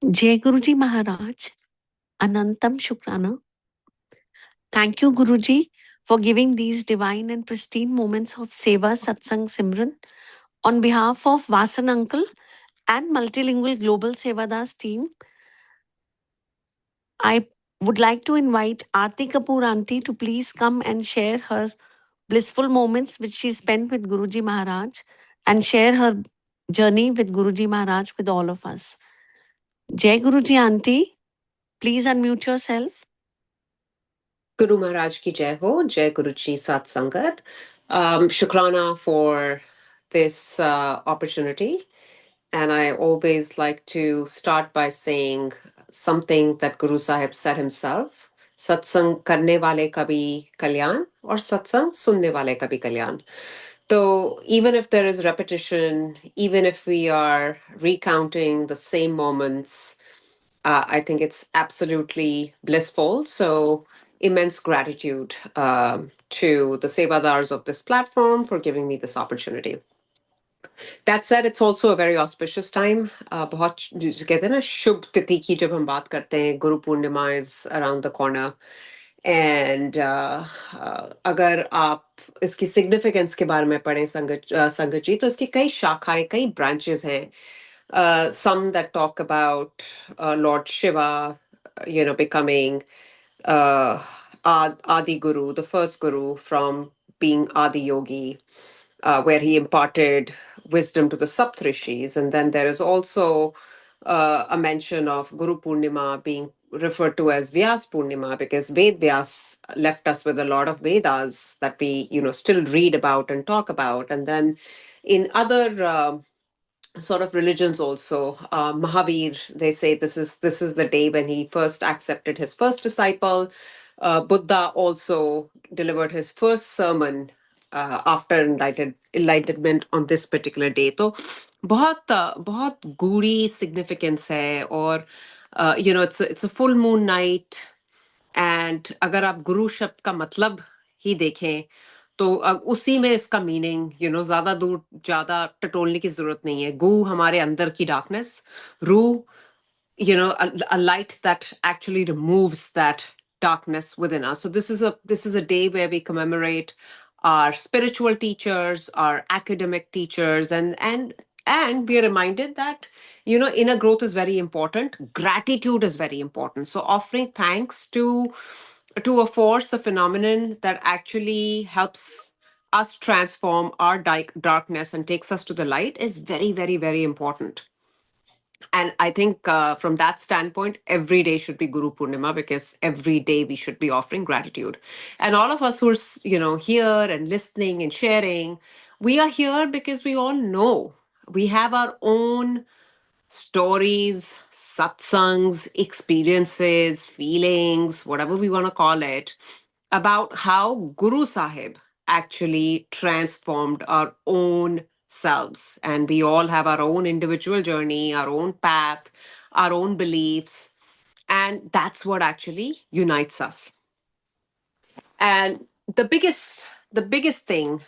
Jai Guruji Maharaj, Anantam Shukrana. Thank you, Guruji, for giving these divine and pristine moments of Seva Satsang Simran. On behalf of Vasan Uncle and Multilingual Global Sevadas team, I would like to invite Aarti Kapoor Aunty to please come and share her blissful moments which she spent with Guruji Maharaj and share her journey with Guruji Maharaj with all of us. Jai Guruji Aunty, please unmute yourself. Guru Maharaj ki Jai Ho, Jai Guru Ji Sat Sangat. Shukrana for this opportunity. And I always like to start by saying something that Guru Sahib said himself. Satsang karne wale ka bhi kalyan or satsang sunne wale ka bhi kalyan. So even if there is repetition, even if we are recounting the same moments, I think it's absolutely blissful. So, immense gratitude to the Sevadars of this platform for giving me this opportunity. That said, it's also a very auspicious time. बहुत जिसे कहते हैं ना शुभ तिथि की जब हम बात करते हैं, Guru Purnima is around the corner. And अगर आप इसकी सिग्निफिकेंस के बारे में पढ़ें संगत जी, तो इसकी कई शाखाएं, कई ब्रांचेस हैं. Some that talk about Lord Shiva, becoming Adi Guru, the first Guru from being Adi Yogi, where he imparted wisdom to the Saptrishis. And then there is also a mention of Guru Purnima being referred to as Vyas Purnima because Ved Vyas left us with a lot of Vedas that we, still read about and talk about. And then in other sort of religions also, Mahavir, they say this is the day when he first accepted his first disciple. Buddha also delivered his first sermon after enlightenment on this particular day. तो बहुत गूढ़ी significance है और it's a full moon night. And अगर आप गुरु शब्द का मतलब ही देखें तो उसी में इसका मीनिंग ज्यादा दूर ज्यादा टटोलने की जरूरत नहीं है. गु हमारे अंदर की डार्कनेस, रू a light that actually removes that darkness within us. So this is a day where we commemorate our spiritual teachers, our academic teachers, and we are reminded that inner growth is very important, gratitude is very important. So offering thanks to a force, a phenomenon that actually helps us transform our darkness and takes us to the light is very, very, very important. And I think from that standpoint, every day should be Guru Purnima because every day we should be offering gratitude. And all of us who are, here and listening and sharing, we are here because we all know we have our own stories, satsangs, experiences, feelings, whatever we want to call it, about how Guru Sahib actually transformed our own selves. And we all have our own individual journey, our own path, our own beliefs. And that's what actually unites us. And the biggest thing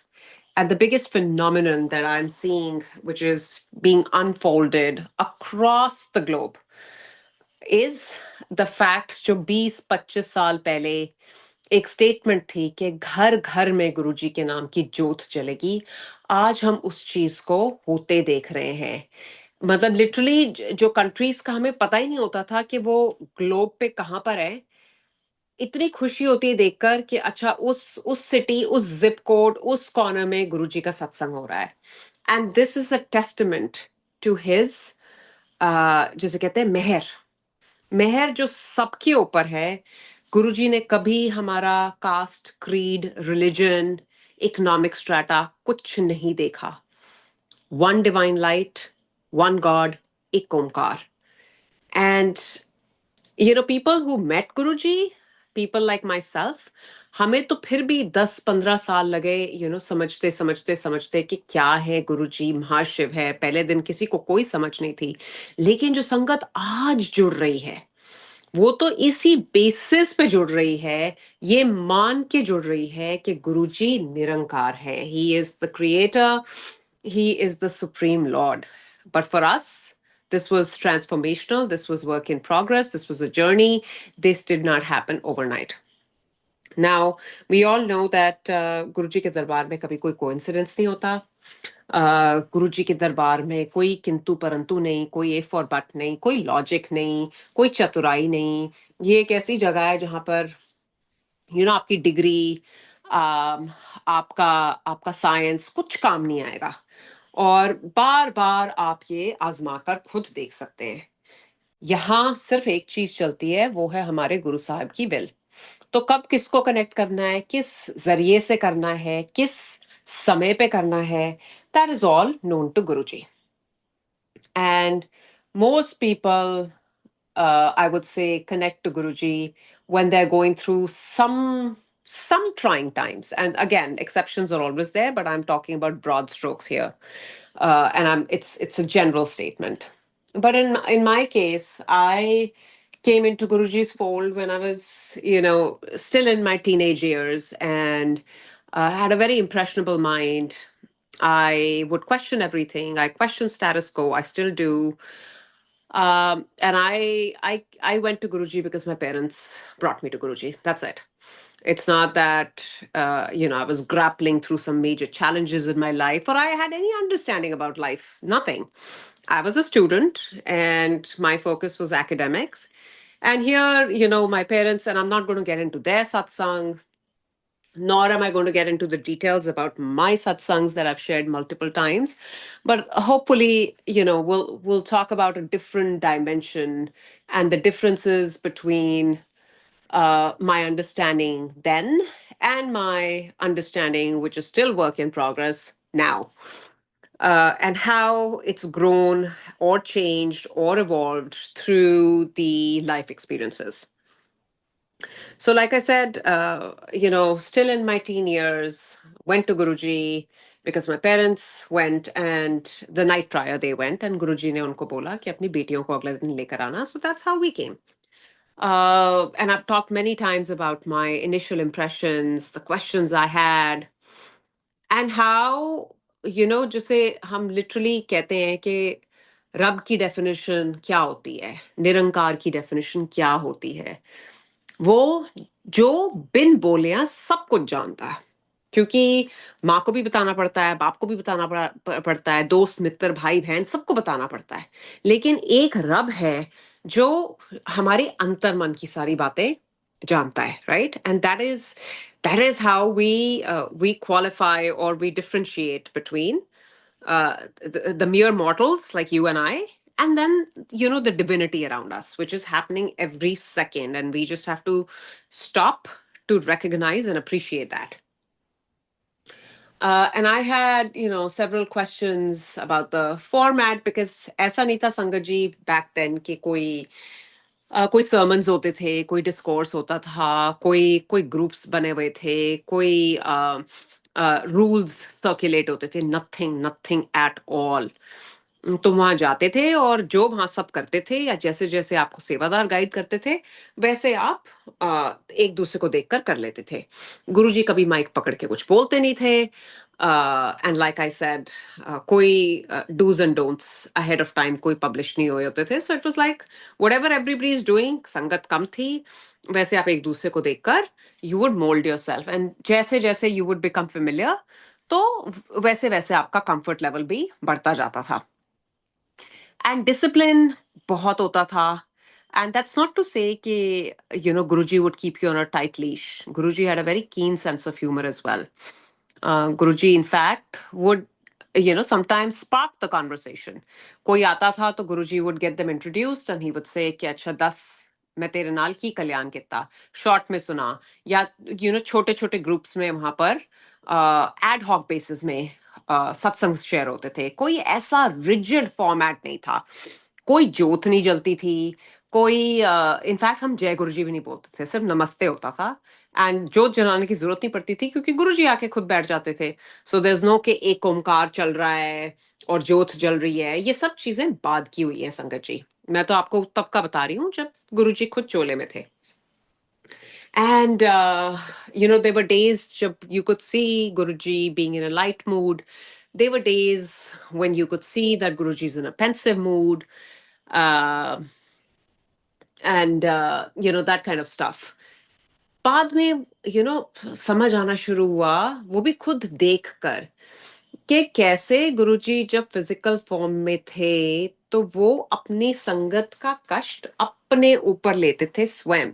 and the biggest phenomenon that I'm seeing, which is being unfolded across the globe, is the fact जो 20-25 साल पहले एक statement थी कि घर घर में गुरुजी के नाम की ज्योत जलेगी, आज हम उस चीज को होते देख रहे हैं. मतलब लिटरली जो कंट्रीज का हमें पता ही नहीं होता था कि वो ग्लोब पे कहाँ पर है, इतनी खुशी होती है देखकर कि अच्छा उस सिटी, उस जिप कोड, उस कॉर्नर में गुरुजी का सत्संग हो रहा है. And this is a testament to his जिसे कहते हैं मेहर. मेहर जो सबके ऊपर है. गुरुजी ने कभी हमारा caste, creed, religion, economic strata कुछ नहीं देखा. One divine light, one God, एक Omkar. And people who met Guruji, people like myself, हमें तो फिर भी 10-15 साल लगे समझते समझते समझते कि क्या है गुरुजी, महाशिव है. पहले दिन किसी को कोई समझ नहीं थी. लेकिन जो संगत आज जुड़ रही है वो तो इसी बेसिस पे जुड़ रही है, ये मान के जुड़ रही है कि गुरुजी निरंकार है. He is the creator, he is the supreme Lord. But for us This was transformational. This was work in progress. This was a journey. This did not happen overnight. Now, we all know that Guruji के दरबार में कभी कोई coincidence नहीं होता. गुरुजी के दरबार में कोई किंतु परंतु नहीं, कोई इफ और बट नहीं, कोई लॉजिक नहीं, कोई चतुराई नहीं. ये एक ऐसी जगह है जहां पर आपकी डिग्री, आपका आपका साइंस कुछ काम नहीं आएगा. और बार बार आप ये आजमा कर खुद देख सकते हैं. यहाँ सिर्फ एक चीज चलती है, वो है हमारे गुरु साहब की विल. तो कब किसको कनेक्ट करना है, किस जरिए से करना है, किस समय पे करना है, that is all known to Guruji. And most people, I would say, connect to Guruji when they're going through some trying times. And again, exceptions are always there, but I'm talking about broad strokes here. And it's a general statement. But in my case, I came into Guruji's fold when I was, still in my teenage years, and had a very impressionable mind. I would question everything. I question status quo. I still do. And I went to Guruji because my parents brought me to Guruji. That's it. It's not that I was grappling through some major challenges in my life, or I had any understanding about life. Nothing. I was a student, and my focus was academics. And here, my parents, and I'm not going to get into their satsang, nor am I going to get into the details about my satsangs that I've shared multiple times. But hopefully, we'll talk about a different dimension and the differences between my understanding then and my understanding, which is still work in progress now. And how it's grown or changed or evolved through the life experiences. So, like I said, still in my teen years, went to Guruji because my parents went, and the night prior they went, and Guruji ने उनको बोला कि अपनी बेटियों को अगले दिन लेकर आना. So that's how we came. And I've talked many times about my initial impressions, the questions I had, and how, जैसे हम literally कहते हैं कि रब की डेफिनेशन क्या होती है, निरंकार की डेफिनेशन क्या होती है. वो जो बिन बोले सब कुछ जानता है, क्योंकि माँ को भी बताना पड़ता है, बाप को भी बताना पड़ता है, दोस्त मित्र भाई बहन सबको बताना पड़ता है. लेकिन एक रब है जो हमारे अंतर मन की सारी बातें जानता है, right. And that is how we qualify or we differentiate between the mere mortals like you and I, and then the divinity around us, which is happening every second, and we just have to stop to recognize and appreciate that. And I had several questions about the format, because aisa nahi tha Sangat ji back then कि कोई sermons होते थे, कोई discourse होता था, कोई groups बने हुए थे, कोई rules circulate होते थे. Nothing at all. तुम वहां जाते थे और जो वहां सब करते थे, या जैसे जैसे आपको सेवादार गाइड करते थे, वैसे आप एक दूसरे को देखकर कर लेते थे. गुरुजी कभी माइक पकड़ के कुछ बोलते नहीं थे. एंड लाइक आई सेड, कोई dos and don'ts ahead of time कोई पब्लिश नहीं हुए होते थे. So it was like whatever everybody is doing, संगत कम थी, वैसे आप एक दूसरे को देखकर you would mould yourself, and जैसे जैसे यू वुड बिकम फेमिलियर, तो वैसे वैसे आपका कंफर्ट लेवल भी बढ़ता जाता था. एंड डिसिप्लिन बहुत होता था. And that's not to say कि, Guruji would keep you on a tight leash. Guruji had a very keen sense of humor as well. Guruji, in fact, would, sometimes spark the conversation. कोई आता था तो Guruji would get them introduced, and he would say कि अच्छा 10 मैं तेरे नाल की कल्याण किता, शॉर्ट में सुना, या छोटे छोटे ग्रुप्स में वहां पर एड हॉक बेसिस में सत्संग शेयर होते थे. कोई ऐसा रिजिड फॉर्मेट नहीं था, कोई जोत नहीं जलती थी, कोई इनफैक्ट हम जय गुरुजी भी नहीं बोलते थे, सिर्फ नमस्ते होता था. एंड जोत जलाने की जरूरत नहीं पड़ती थी, क्योंकि गुरुजी आके खुद बैठ जाते थे. सो देयर इज नो कि एक ओमकार चल रहा है और जोत जल रही है. ये सब चीजें बाद की हुई है संगत जी. मैं तो आपको तब का बता रही हूँ जब गुरुजी खुद चोले में थे. And, there were days you could see Guruji being in a light mood. There were days when you could see that Guruji is in a pensive mood. uh, and that kind of stuff. बाद में समझ आना शुरू हुआ, वो भी खुद देख कर, कि कैसे गुरुजी जब फिजिकल फॉर्म में थे तो वो अपनी संगत का कष्ट अपने ऊपर लेते थे स्वयं.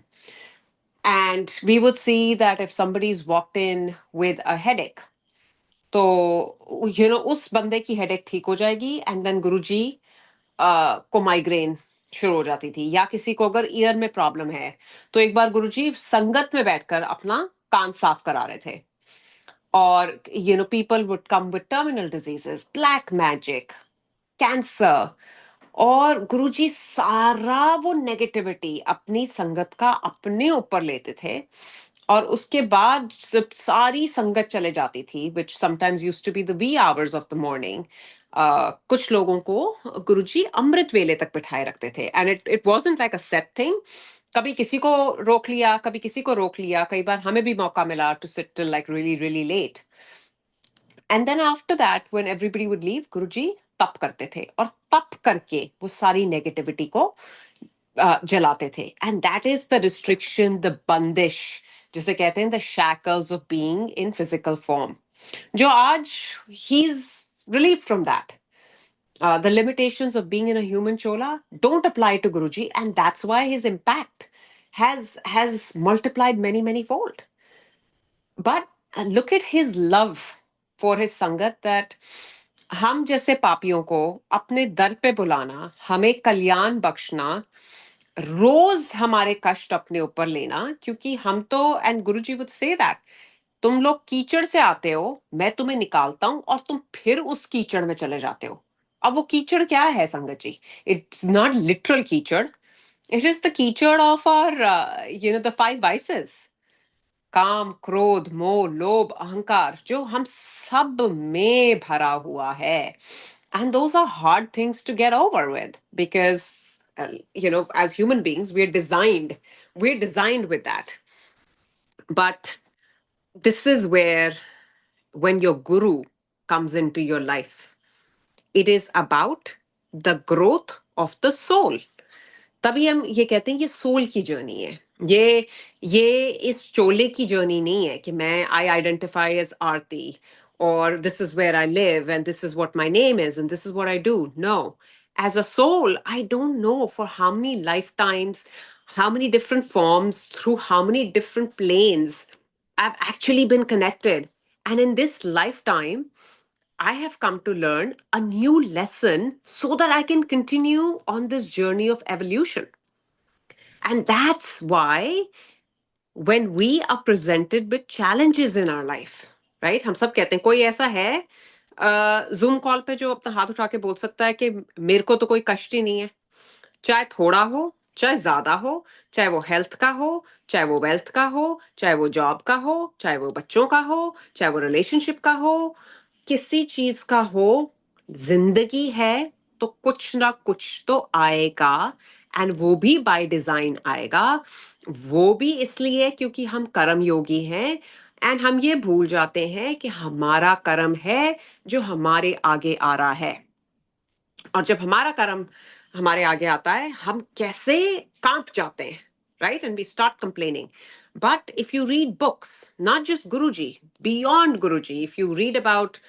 And we would see that if somebody's walked in with a headache, तो उस बंदे की हेडेक ठीक हो जाएगी, एंड देन गुरुजी को माइग्रेन शुरू हो जाती थी. या किसी को अगर ईयर में प्रॉब्लम है, तो एक बार गुरुजी संगत में बैठकर अपना कान साफ करा रहे थे. और people would come with terminal diseases, black magic, cancer, और गुरुजी सारा वो नेगेटिविटी अपनी संगत का अपने ऊपर लेते थे. और उसके बाद जब सारी संगत चले जाती थी, which sometimes used to be the wee hours of the morning, कुछ लोगों को गुरुजी अमृत वेले तक बिठाए रखते थे. And it wasn't like a set thing. कभी किसी को रोक लिया, कभी किसी को रोक लिया. कई बार हमें भी मौका मिला to sit till like really really late. And then after that when everybody would leave, Guruji तप करते थे, और तप करके वो सारी नेगेटिविटी को जलाते थे. And that is the restriction, the बंदिश, जिसे कहते हैं the shackles of being in physical form, जो आज he is relieve from that. The limitations of being in a human chola don't apply to Guruji, and that's why his impact has multiplied many fold. But look at his love for his sangat, that हम जैसे पापियों को अपने दर पे बुलाना, हमें कल्याण बख्शना, रोज हमारे कष्ट अपने ऊपर लेना. क्योंकि हम तो, and Guruji would say that, तुम लोग कीचड़ से आते हो, मैं तुम्हें निकालता हूं, और तुम फिर उस कीचड़ में चले जाते हो. अब वो कीचड़ क्या है संगत जी? इट्स नॉट लिटरल कीचड़. इट इज द कीचड़ ऑफ आवर द 5 vices: काम, क्रोध, मोह, लोभ, अहंकार, जो हम सब में भरा हुआ है. And those are hard things to get over with, because as human beings, we're designed with that. But this is where, when your guru comes into your life, it is about the growth of the soul. तभी हम ये कहते हैं, ये soul की journey है. ये इस चोले की जर्नी नहीं है कि मैं आई आइडेंटिफाई एज आरती, और this is where I live, and this is what my name is, and this is what I do. No. As a soul, I don't know for how many lifetimes, how many different forms, through how many different planes I've actually been connected. And in this lifetime, I have come to learn a new lesson so that I can continue on this journey of evolution. And that's why when we are presented with challenges in our life, right? हम सब कहते हैं, कोई ऐसा है zoom call पे जो अपना हाथ उठा के बोल सकता है कि मेरे को तो कोई कष्ट ही नहीं है, चाहे थोड़ा हो, चाहे ज्यादा हो, चाहे वो हेल्थ का हो, चाहे वो वेल्थ का हो, चाहे वो जॉब का हो, चाहे वो बच्चों का हो, चाहे वो रिलेशनशिप का हो, किसी चीज का हो. जिंदगी है तो कुछ ना कुछ तो आएगा, एंड वो भी बाय डिजाइन आएगा. वो भी इसलिए क्योंकि हम कर्म योगी हैं, एंड हम ये भूल जाते हैं कि हमारा कर्म है जो हमारे आगे आ रहा है. और जब हमारा कर्म हमारे आगे आता है, हम कैसे कांप जाते हैं, right? And we start complaining. But if you read books, not just Guruji, beyond Guruji, if you read about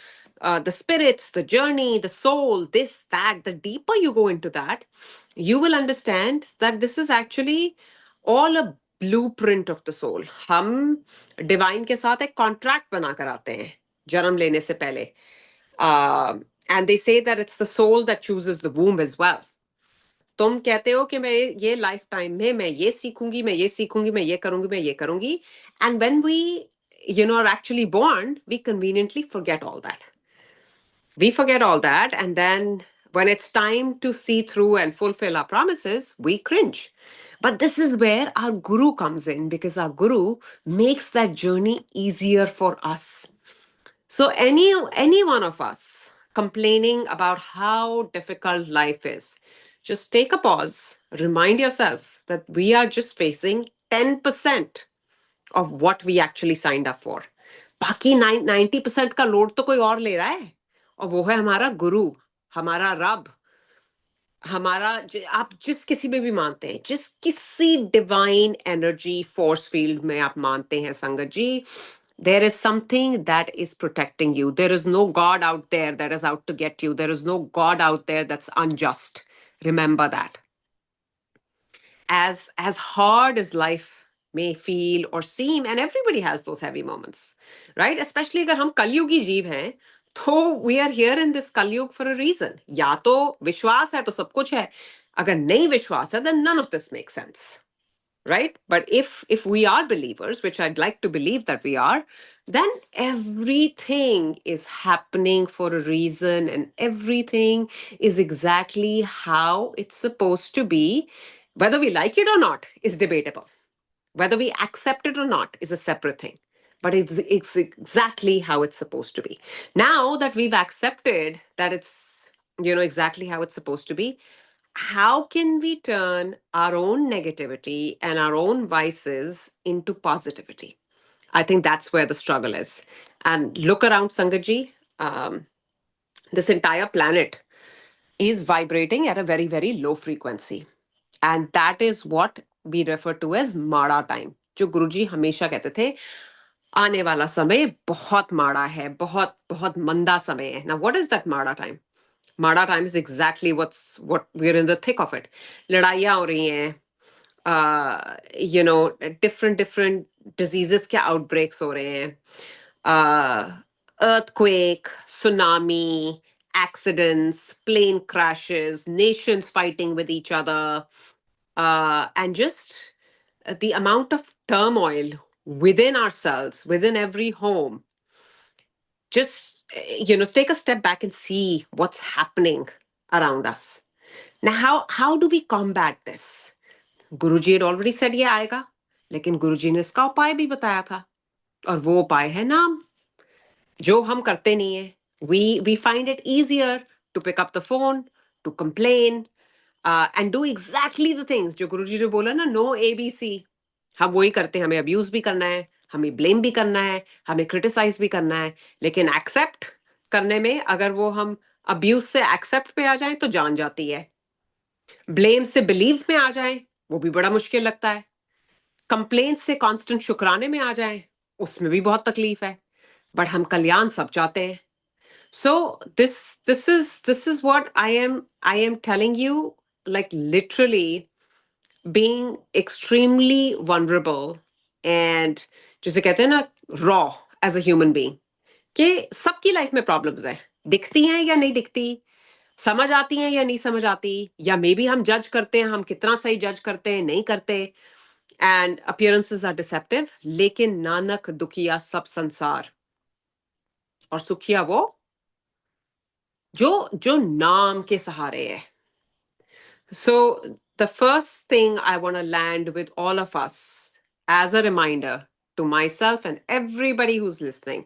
the spirits, the journey, the soul, this, that, the deeper you go into that, you will understand that this is actually all a blueprint of the soul. हम divine के साथ एक contract बना कर आते हैं जन्म लेने से पहले. And they say that it's the soul that chooses the womb as well. तुम कहते हो कि मैं ये लाइफ टाइम में मैं ये सीखूंगी, मैं ये सीखूंगी, मैं ये करूंगी, मैं ये करूंगी. And when we are actually born, we conveniently forget all that. We forget all that, and then when it's time to see through and fulfill our promises, we cringe. But this is where our guru comes in, because our guru makes that journey easier for us. So any one of us complaining about how difficult life is, just take a pause, remind yourself that we are just facing 10% of what we actually signed up for. बाकी 90% का load तो कोई और ले रहा है, और वो है हमारा गुरु, हमारा रब. आप जिस किसी में भी मानते हैं, जिस किसी डिवाइन एनर्जी फोर्स फील्ड में आप मानते हैं संगत जी, there is something that is protecting you. There is no God out there that is out to get you. There is no God out there that's unjust. Remember that. As hard as life may feel or seem, and everybody has those heavy moments, right? Especially अगर हम कलयुगी जीव हैं, तो we are here in this कलयुग for a reason. या तो विश्वास है तो सब कुछ है, अगर नहीं विश्वास है, then none of this makes sense, right? But if we are believers, which I'd like to believe that we are, then everything is happening for a reason, and everything is exactly how it's supposed to be. Whether we like it or not is debatable. Whether we accept it or not is a separate thing. But it's exactly how it's supposed to be. Now that we've accepted that it's, exactly how it's supposed to be, how can we turn our own negativity and our own vices into positivity? I think that's where the struggle is. And look around, Sangaji. This entire planet is vibrating at a very, very low frequency. And that is what we refer to as Mara time. जो गुरुजी हमेशा कहते थे, आने वाला समय बहुत माड़ा है, बहुत बहुत मंदा समय है. Now, what is that Mara time? Mara time is exactly what we're in the thick of it. लड़ाइयाँ हो रही हैं, different diseases के outbreaks हो रहे हैं, earthquake, tsunami, accidents, plane crashes, nations fighting with each other, and just the amount of turmoil within ourselves, within every home. Just take a step back and see what's happening around us. Now, how do we combat this? Guruji had already said ये आएगा, लेकिन गुरुजी ने इसका उपाय भी बताया था, और वो उपाय है नाम, जो हम करते नहीं है. We find it easier to pick up the phone, to complain, and do exactly the things जो गुरुजी ने बोला ना, नो ABC. हम वही करते हैं. हमें अब्यूज भी करना है, हमें ब्लेम भी करना है, हमें क्रिटिसाइज भी करना है, लेकिन एक्सेप्ट करने में अगर वो हम अब्यूज से एक्सेप्ट पे आ जाए तो जान जाती है. ब्लेम से बिलीव में आ जाए वो भी बड़ा मुश्किल लगता है. कंप्लेन से कांस्टेंट शुक्राने में आ जाए उसमें भी बहुत तकलीफ है. बट हम कल्याण सब चाहते हैं. So this is what I am telling you, like literally being extremely vulnerable and जैसे कहते हैं ना, raw as a human being, कि सबकी लाइफ में प्रॉब्लम्स है, दिखती हैं या नहीं दिखती, समझ आती हैं या नहीं समझ आती, या मे बी हम जज करते हैं, हम कितना सही जज करते हैं नहीं करते, एंड अपीयरेंसेस आर डिसेप्टिव. लेकिन नानक दुखिया सब संसार, और सुखिया वो जो जो नाम के सहारे है. So the first thing I want to land with all of us as a reminder to myself and everybody who's listening,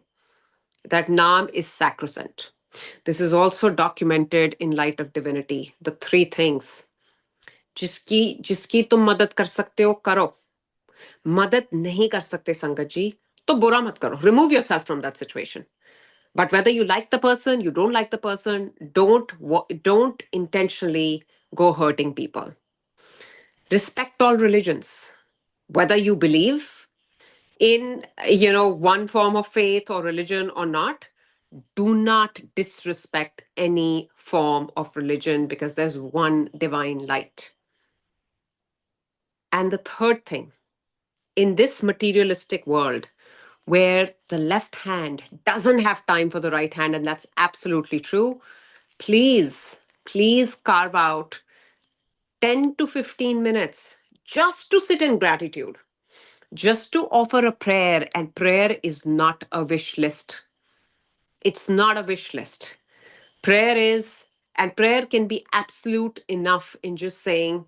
that Naam is sacrosanct. This is also documented in Light of Divinity. The three things. जिसकी जिसकी तुम मदद कर सकते हो करो. मदद नहीं कर सकते संगत जी तो बुरा मत करो. Remove yourself from that situation. But whether you like the person, you don't like the person, don't intentionally go hurting people. Respect all religions. Whether you believe in one form of faith or religion or not, do not disrespect any form of religion, because there's one divine light. And the third thing, in this materialistic world where the left hand doesn't have time for the right hand, and that's absolutely true, please carve out 10 to 15 minutes just to sit in gratitude, just to offer a prayer. And prayer is not a wish list. It's not a wish list. Prayer is, and prayer can be absolute enough in just saying,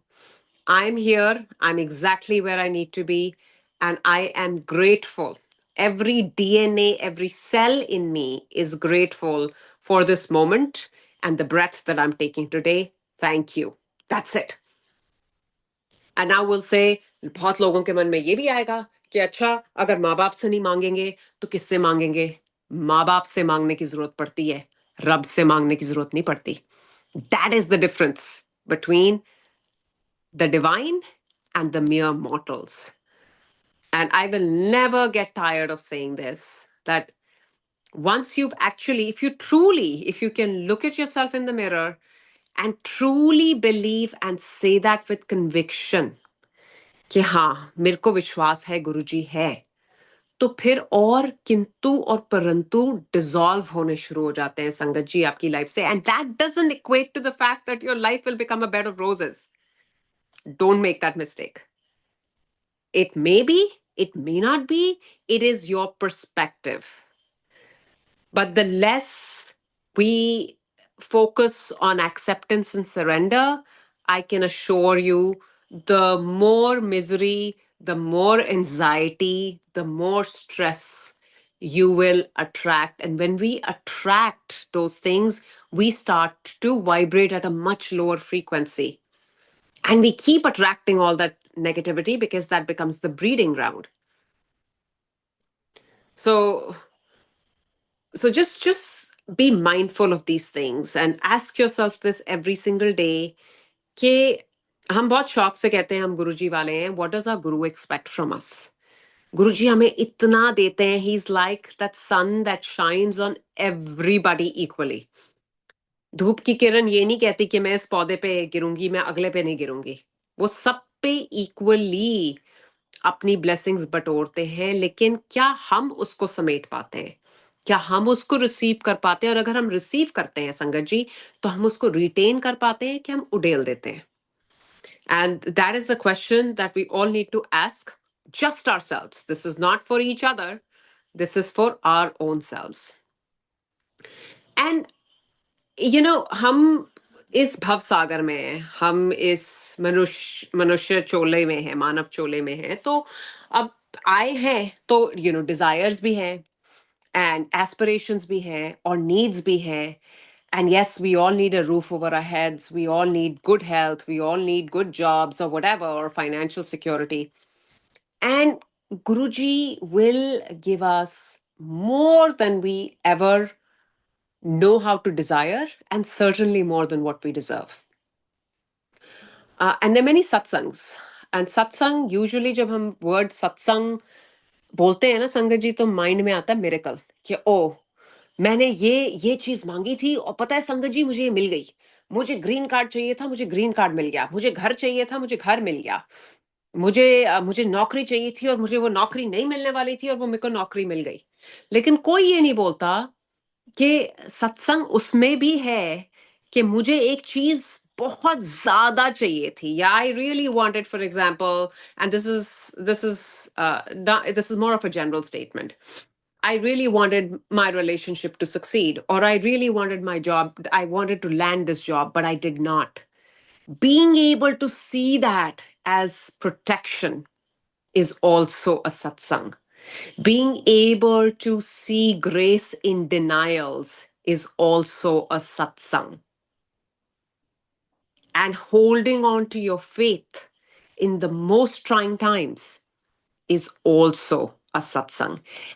I'm here, I'm exactly where I need to be, and I am grateful. Every DNA, every cell in me is grateful for this moment and the breath that I'm taking today. Thank you. That's it. And now we'll say, बहुत लोगों के मन में ये भी आएगा कि अच्छा, अगर माँ बाप से नहीं मांगेंगे तो किससे मांगेंगे. माँ बाप से मांगने की जरूरत पड़ती है, रब से मांगने की जरूरत नहीं पड़ती. That is the difference. between the divine and the mere mortals. And I will never get tired of saying this, that once you've actually, if you can look at yourself in the mirror and truly believe and say that with conviction, कि हाँ मेरे को विश्वास है गुरुजी है, तो फिर और किंतु और परंतु डिसॉल्व होने शुरू हो जाते हैं संगत जी आपकी लाइफ से. And that doesn't equate to the fact that your life will become a bed of roses. Don't make that mistake. It may be, it may not be, it is your perspective. But the less we focus on acceptance and surrender, I can assure you, the more misery, the more anxiety, the more stress you will attract. And when we attract those things, we start to vibrate at a much lower frequency. And we keep attracting all that negativity because that becomes the breeding ground. So just be mindful of these things and ask yourself this every single day कि हम बहुत शौक से कहते हैं हम गुरुजी वाले हैं. What does our guru expect from us? गुरुजी हमें इतना देते हैं. He's like that sun that shines on everybody equally. धूप की किरण ये नहीं कहती कि मैं इस पौधे पे गिरूंगी, मैं अगले पे नहीं गिरूंगी. वो सब पे इक्वली अपनी ब्लेसिंग्स बटोरते हैं. लेकिन क्या हम उसको समेट पाते हैं? क्या हम उसको रिसीव कर पाते हैं? और अगर हम रिसीव करते हैं संगत जी, तो हम उसको रिटेन कर पाते हैं कि हम उड़ेल देते हैं? And that is the question that we all need to ask just ourselves. This is not for each other. This is for our own selves. And हम इस भव सागर में हैं, हम इस मनुष्य चोले में हैं, मानव चोले में हैं. तो अब आए हैं तो डिजायर्स भी हैं and aspirations bhi hai or needs bhi hai. And yes, we all need a roof over our heads, we all need good health, we all need good jobs or whatever, or financial security. And Guruji will give us more than we ever know how to desire, and certainly more than what we deserve. And there are many satsangs. And satsang, usually जब हम word satsang बोलते हैं ना संगत जी, तो mind में आता है मिरेकल कि ओ मैंने ये चीज मांगी थी और पता है संगत जी मुझे ये मिल गई. मुझे ग्रीन कार्ड चाहिए था, मुझे ग्रीन कार्ड मिल गया. मुझे घर चाहिए था, मुझे घर मिल गया. मुझे नौकरी चाहिए थी और मुझे वो नौकरी नहीं मिलने वाली थी और वो मेरे को नौकरी मिल गई. लेकिन कोई ये नहीं बोलता कि सत्संग उसमें भी है कि मुझे एक चीज बहुत ज्यादा चाहिए थी, या I really wanted, for example, and this is more of a general statement. I really wanted my relationship to succeed, or I really wanted my job. I wanted to land this job, but I did not. Being able to see that as protection is also a satsang. Being able to see grace in denials is also a satsang. And holding on to your faith in the most trying times is also a satsang.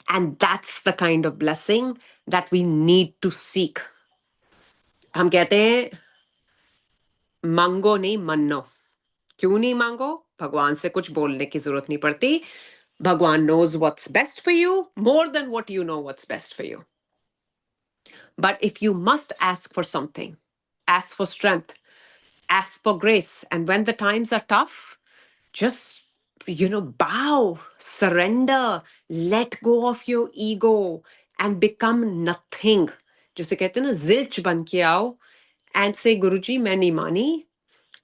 And that's the kind of blessing that we need to seek. हम कहते हैं मांगो नहीं मन्नो. क्यों नहीं मांगो? भगवान से कुछ बोलने की जरूरत नहीं पड़ती. भगवान knows what's best for you more than what you know what's best for you. But if you must ask for something, ask for strength, ask for grace. And when the times are tough, just bow, surrender, let go of your ego and become nothing. जैसे कहते हैं ना, zilch बन के आओ and say, गुरुजी मैं नहीं मानी,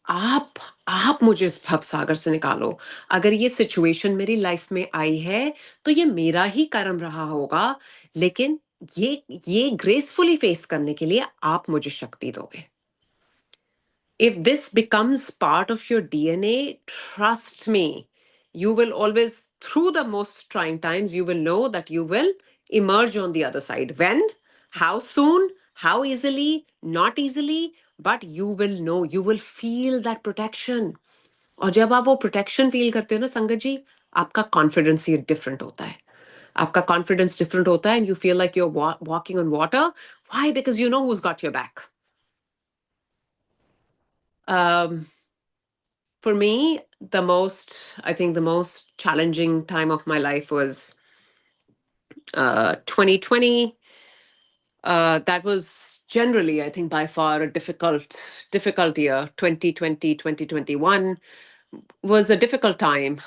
आप मुझे इस भव सागर से निकालो. अगर ये सिचुएशन मेरी लाइफ में आई है तो ये मेरा ही कर्म रहा होगा, लेकिन ये ग्रेसफुली फेस करने के लिए आप मुझे शक्ति दोगे. If this becomes part of your DNA, trust me, you will always, through the most trying times, you will know that you will emerge on the other side. When? How soon? How easily? Not easily, but you will know, you will feel that protection. और जब आप वो protection feel करते हो ना संगत जी, आपका confidence ही different होता है. आपका कॉन्फिडेंस डिफरेंट होता है, and you feel like you are walking on water. Why? Because you know who has got your back. Um, for me, I think the most challenging time of my life was 2020. That was generally, I think, by far a difficult year. 2020, 2021 was a difficult time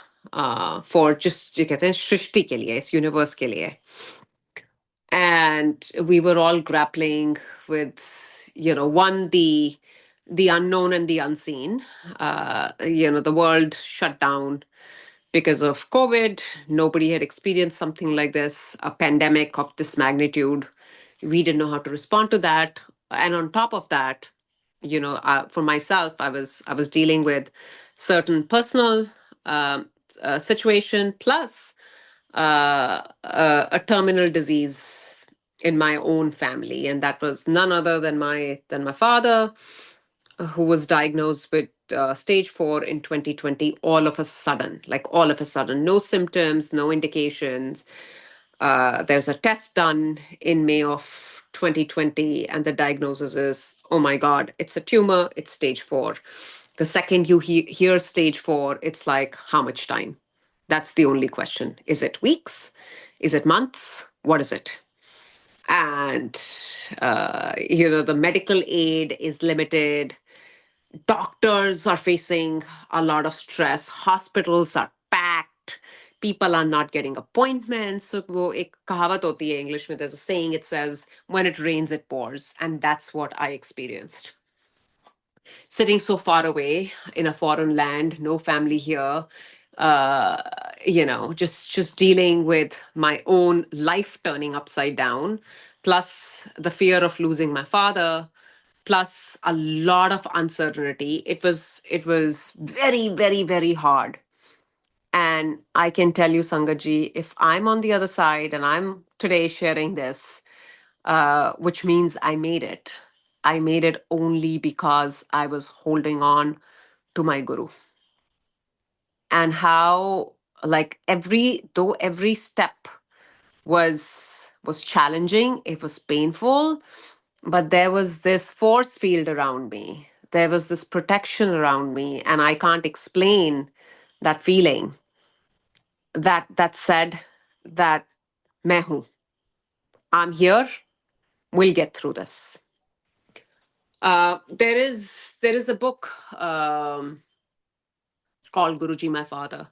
for just, ये कहते हैं, सृष्टि के लिए, इस universe के लिए. And we were all grappling with, one, the unknown and the unseen. The world shut down because of COVID. Nobody had experienced something like this, a pandemic of this magnitude. We didn't know how to respond to that. And on top of that, for myself, I was dealing with certain personal um, situation, plus a terminal disease in my own family, and that was none other than my father, who was diagnosed with stage 4 in 2020, all of a sudden, like all of a sudden, no symptoms, no indications. There's a test done in May of 2020, and the diagnosis is, oh my God, it's a tumor, it's stage 4. The second you hear stage 4, it's like, how much time? That's the only question. Is it weeks? Is it months? What is it? And, the medical aid is limited. Doctors are facing a lot of stress. Hospitals are packed. People are not getting appointments. So वो एक कहावत होती है English में, there's a saying, it says, when it rains, it pours. And that's what I experienced. Sitting so far away in a foreign land, no family here, just dealing with my own life turning upside down, plus the fear of losing my father, plus a lot of uncertainty. It was very, very, very hard. And I can tell you, Sangaji, if I'm on the other side and I'm today sharing this, which means I made it. I made it only because I was holding on to my guru. And how, like, every step was challenging, it was painful, but there was this force field around me. There was this protection around me, and I can't explain that feeling that said that मैं हूँ. I'm here. We'll get through this. There is a book called Guruji My Father,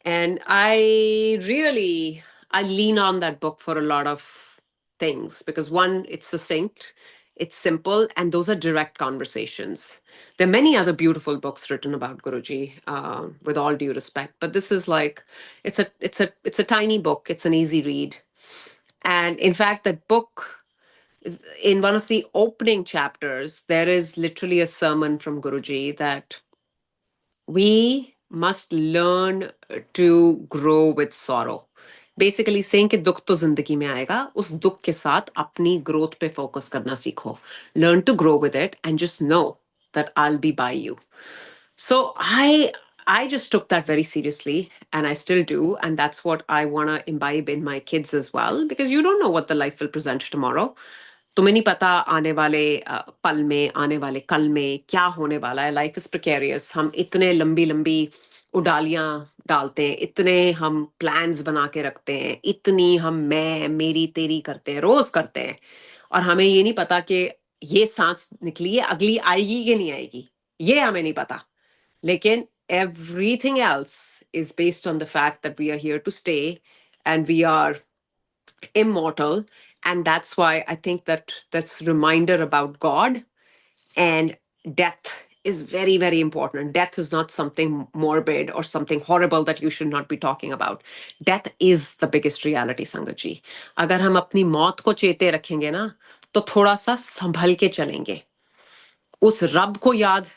and I lean on that book for a lot of things, because one, it's succinct, it's simple, and those are direct conversations. There are many other beautiful books written about Guruji, with all due respect, but this is like, it's a tiny book. It's an easy read, and in fact, that book, in one of the opening chapters, there is literally a sermon from Guruji that we must learn to grow with sorrow. Basically saying कि दुख तो जिंदगी में आएगा, उस दुख के साथ अपनी growth पे focus करना सीखो. Learn to grow with it and just know that I'll be by you. So I just took that very seriously, and I still do, and that's what I want to imbibe in my kids as well, because you don't know what the life will present tomorrow. तुम्हें नहीं पता आने वाले पल में, आने वाले कल में क्या होने वाला है. Life is precarious. हम इतने लंबी लंबी उडालियां डालते हैं, इतने हम प्लान्स बना के रखते हैं, इतनी हम मैं मेरी तेरी करते हैं, रोज करते हैं, और हमें ये नहीं पता कि ये सांस निकली है, अगली आएगी कि नहीं आएगी, ये हमें नहीं पता. लेकिन everything else is based on the fact that we are here to stay, and we are immortal. And that's why I think that that's reminder about God and death is very, very important. Death is not something morbid or something horrible that you should not be talking about. Death is the biggest reality, Sangat ji. अगर हम अपनी मौत को चेते रखेंगे ना, तो थोड़ा सा संभल के चलेंगे. उस रब को याद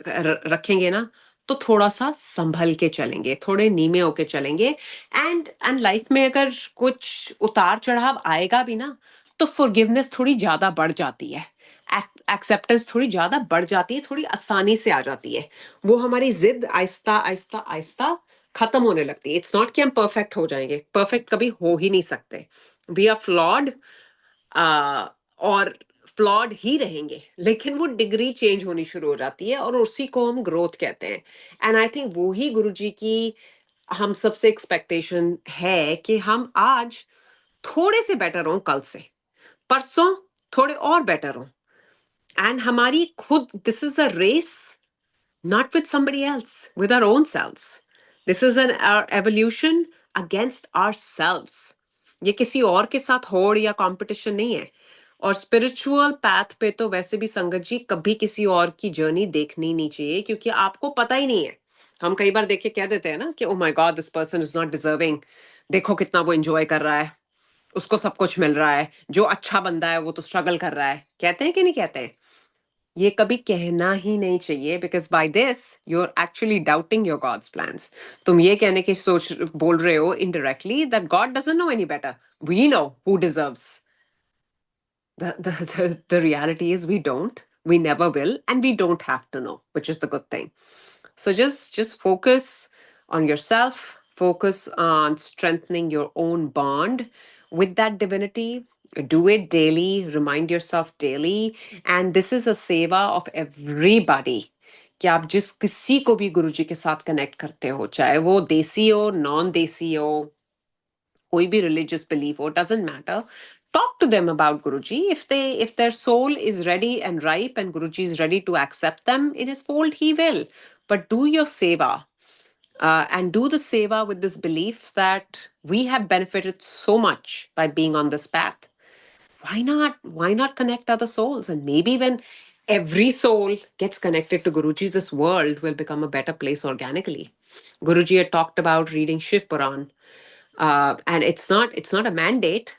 रखेंगे ना, तो थोड़ा सा संभल के चलेंगे, थोड़े नीमे होके चलेंगे. एंड लाइफ में अगर कुछ उतार चढ़ाव आएगा भी ना, तो फॉरगिवनेस थोड़ी ज्यादा बढ़ जाती है, एक्सेप्टेंस थोड़ी ज्यादा बढ़ जाती है, थोड़ी आसानी से आ जाती है. वो हमारी जिद आहिस्ता आहिस्ता आहिस्ता खत्म होने लगती है. इट्स नॉट कि हम परफेक्ट हो जाएंगे, परफेक्ट कभी हो ही नहीं सकते. वी आर फ्लॉड, और फ्लॉड ही रहेंगे, लेकिन वो डिग्री चेंज होनी शुरू हो जाती है और उसी को हम ग्रोथ कहते हैं। एंड आई थिंक वो ही गुरुजी की हम सबसे एक्सपेक्टेशन है कि हम आज थोड़े से बेटर हों कल से, परसों थोड़े और बेटर हों। एंड हमारी खुद, this is a race not with somebody else, with our own selves. This is an our evolution against ourselves. ये किसी और के साथ होड़ या कंपटीशन नहीं है। और स्पिरिचुअल पैथ पे तो वैसे भी संगत जी कभी किसी और की जर्नी देखनी नहीं चाहिए, क्योंकि आपको पता ही नहीं है। हम कई बार देख के कह देते हैं ना कि oh my God this person is not deserving, देखो कितना वो एंजॉय कर रहा है, उसको सब कुछ मिल रहा है, जो अच्छा बंदा है वो तो स्ट्रगल कर रहा है। कहते हैं कि नहीं कहते हैं? ये कभी कहना ही नहीं चाहिए, because by this you are actually doubting your God's plans. तुम ये कहने की सोच बोल रहे हो indirectly that God doesn't know any better, we know who deserves. The reality is we don't, we never will, and we don't have to know, which is the good thing. So just focus on yourself, focus on strengthening your own bond with that divinity. Do it daily, remind yourself daily, and this is a seva of everybody कि आप जिस किसी को भी गुरुजी के साथ connect करते हो, चाहे वो देसी हो, नॉन देसी हो, कोई भी religious belief or doesn't matter, talk to them about Guruji. If their soul is ready and ripe and Guruji is ready to accept them in his fold, he will. But do your seva, and do the seva with this belief that we have benefited so much by being on this path. Why not connect other souls? And maybe when every soul gets connected to Guruji, this world will become a better place organically. Guruji had talked about reading Shiv Puran, and it's not a mandate.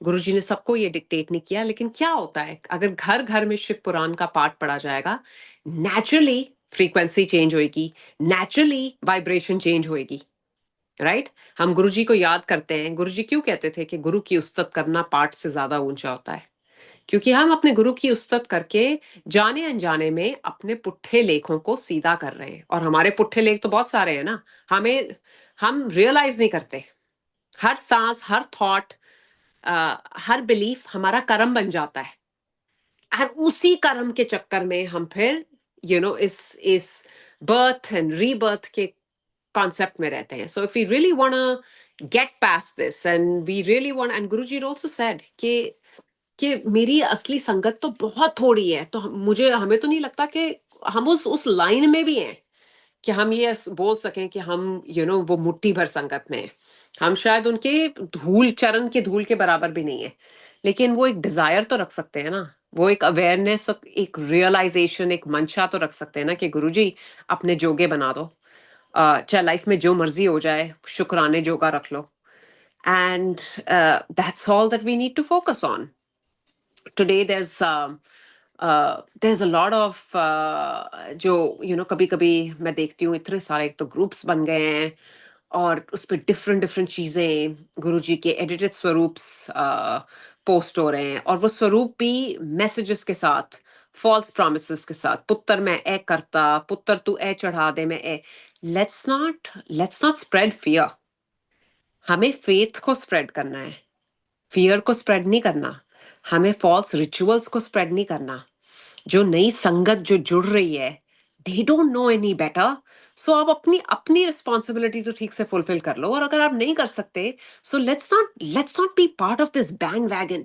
गुरुजी ने सबको ये dictate नहीं किया, लेकिन क्या होता है अगर घर घर में शिव पुराण का पाठ पढ़ा जाएगा, नेचुरली फ्रीक्वेंसी चेंज होएगी, नेचुरली वाइब्रेशन चेंज होएगी, राइट? हम गुरुजी को याद करते हैं। गुरुजी क्यों कहते थे कि गुरु की उस्तत करना पाठ से ज्यादा ऊंचा होता है? क्योंकि हम अपने गुरु की उस्तत करके जाने अनजाने में अपने पुट्ठे लेखों को सीधा कर रहे हैं। और हमारे पुट्ठे लेख तो बहुत सारे हैं ना, हम रियलाइज नहीं करते। हर सांस, हर थॉट, हर बिलीफ हमारा कर्म बन जाता है, और उसी कर्म के चक्कर में हम फिर इस बर्थ एंड रीबर्थ के कॉन्सेप्ट में रहते हैं। So if we really want get past this and we really want, and Guruji also said कि मेरी असली संगत तो बहुत थोड़ी है, तो हमें तो नहीं लगता कि हम उस लाइन में भी हैं कि हम ये बोल सकें कि हम वो मुट्ठी भर संगत में हैं। हम शायद उनके धूल, चरण के धूल के बराबर भी नहीं है, लेकिन वो एक डिजायर तो रख सकते हैं ना, वो एक अवेयरनेस, एक रियलाइजेशन, एक मंशा तो रख सकते हैं ना कि गुरुजी अपने जोगे बना दो। चाहे लाइफ में जो मर्जी हो जाए, शुक्राने जोगा रख लो। And that's all that we need to focus on today. there's a lot of जो कभी कभी मैं देखती हूँ इतने सारे एक तो ग्रुप्स बन गए हैं, और उस पर डिफरेंट डिफरेंट चीजें गुरुजी के एडिटेड स्वरूप्स पोस्ट हो रहे हैं, और वो स्वरूप भी मैसेजेस के साथ, फॉल्स प्रॉमिसेस के साथ, पुत्र मैं ए करता, पुत्र तू ए चढ़ा दे, मैं ए। Let's not spread fear. हमें फेथ को स्प्रेड करना है, फियर को स्प्रेड नहीं करना। हमें फॉल्स रिचुअल्स को स्प्रेड नहीं करना। जो नई संगत जो जुड़ रही है, they don't know any better, so आप अपनी अपनी रिस्पॉन्सिबिलिटी तो ठीक से फुलफिल कर लो। और अगर आप नहीं कर सकते, so let's not be part of this band wagon.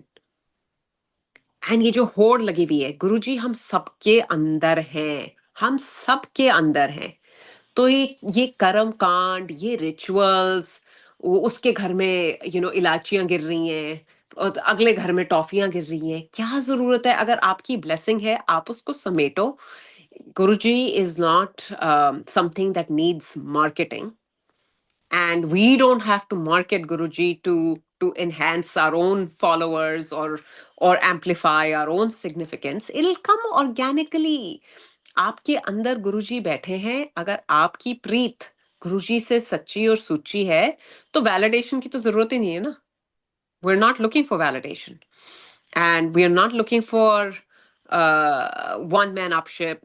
And ये जो होड़ लगी हुई है, गुरुजी हम सबके अंदर हैं, हम सबके अंदर हैं। तो ये कर्म कांड, ये रिचुअल्स, उसके घर में इलायचियां गिर रही हैं और अगले घर में टॉफियां गिर रही हैं, क्या जरूरत है? अगर आपकी ब्लेसिंग है, आप उसको समेटो। Guruji is not something that needs marketing, and we don't have to market Guruji to enhance our own followers or amplify our own significance. It'll come organically. आपके अंदर गुरुजी बैठे हैं। अगर आपकी प्रीत गुरुजी से सच्ची और सुच्ची है, तो वैलिडेशन की तो जरूरत ही नहीं है ना। We're not looking for validation, and we are not looking for one man upship.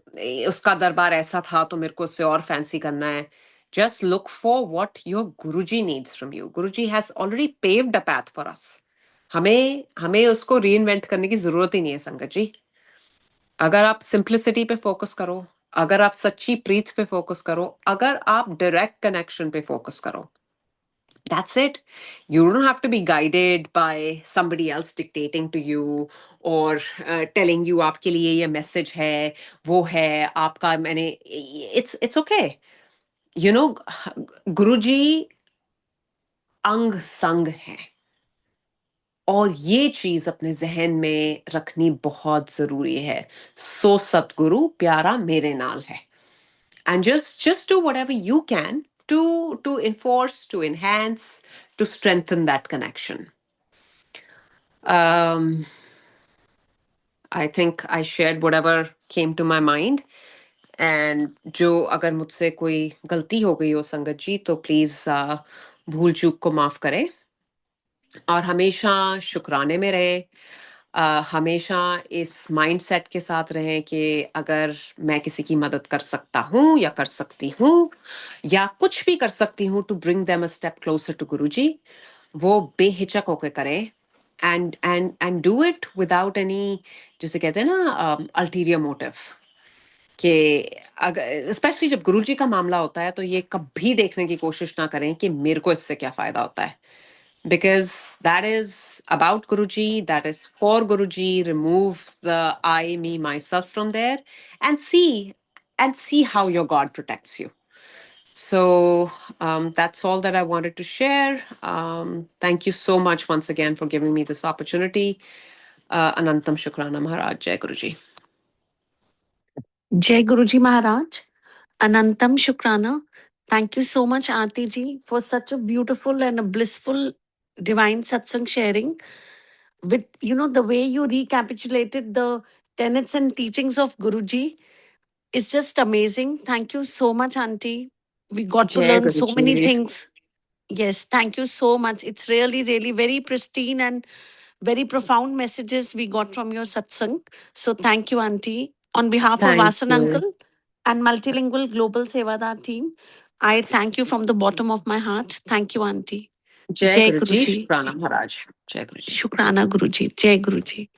उसका दरबार ऐसा था तो मेरे को उससे और फैंसी करना है। Just look for what your Guruji needs from you. Guruji has already paved a path for us. हमें उसको रीइन्वेंट करने की जरूरत ही नहीं है संगत जी। अगर आप सिंप्लिसिटी पे फोकस करो, अगर आप सच्ची प्रीत पे फोकस करो, अगर आप डायरेक्ट कनेक्शन पे फोकस करो, that's it. You don't have to be guided by somebody else dictating to you or telling you आपके लिए ये मैसेज है, वो है आपका, मैंने, it's okay. You know, गुरुजी अंग संग है, और ये चीज अपने जहन में रखनी बहुत जरूरी है। सो सतगुरु प्यारा मेरे नाल है, and just do whatever you can to enforce, to enhance, to strengthen that connection. I think I shared whatever came to my mind, and जो अगर मुझसे कोई गलती हो गई हो संगत जी, तो प्लीज भूल चूक को माफ करें, और हमेशा शुक्राने में रहे, हमेशा इस माइंडसेट के साथ रहें कि अगर मैं किसी की मदद कर सकता हूँ या कर सकती हूँ या कुछ भी कर सकती हूँ to bring them a step closer to Guruji, वो बेहिचक होकर करें, and do it without any, जिसे कहते हैं ना, अल्टीरियर मोटिव, कि अगर स्पेशली जब गुरुजी का मामला होता है तो ये कभी देखने की कोशिश ना करें कि मेरे को इससे क्या फायदा होता है, because that is about Guruji, that is for Guruji. Remove the I, me, myself from there, and see how your God protects you. So that's all that I wanted to share. Thank you so much once again for giving me this opportunity. Anantam Shukrana Maharaj. Jai Guruji. Jai Guruji Maharaj. Anantam Shukrana. Thank you so much, Aarti ji, for such a beautiful and a blissful divine satsang sharing. With, the way you recapitulated the tenets and teachings of Guruji is just amazing. Thank you so much, Auntie. We got to Jai learn so many Guruji. things. Yes, thank you so much. It's really, really very pristine and very profound messages we got from your satsang. So thank you, Auntie. On behalf of Thank Vasan you. Uncle and Multilingual Global Sevadar team, I thank you from the bottom of my heart. Thank you, Auntie. Jai Jai Guruji. Guruji. Shukrana Maharaj. Jai Guruji. Shukrana Guruji. Jai Guruji.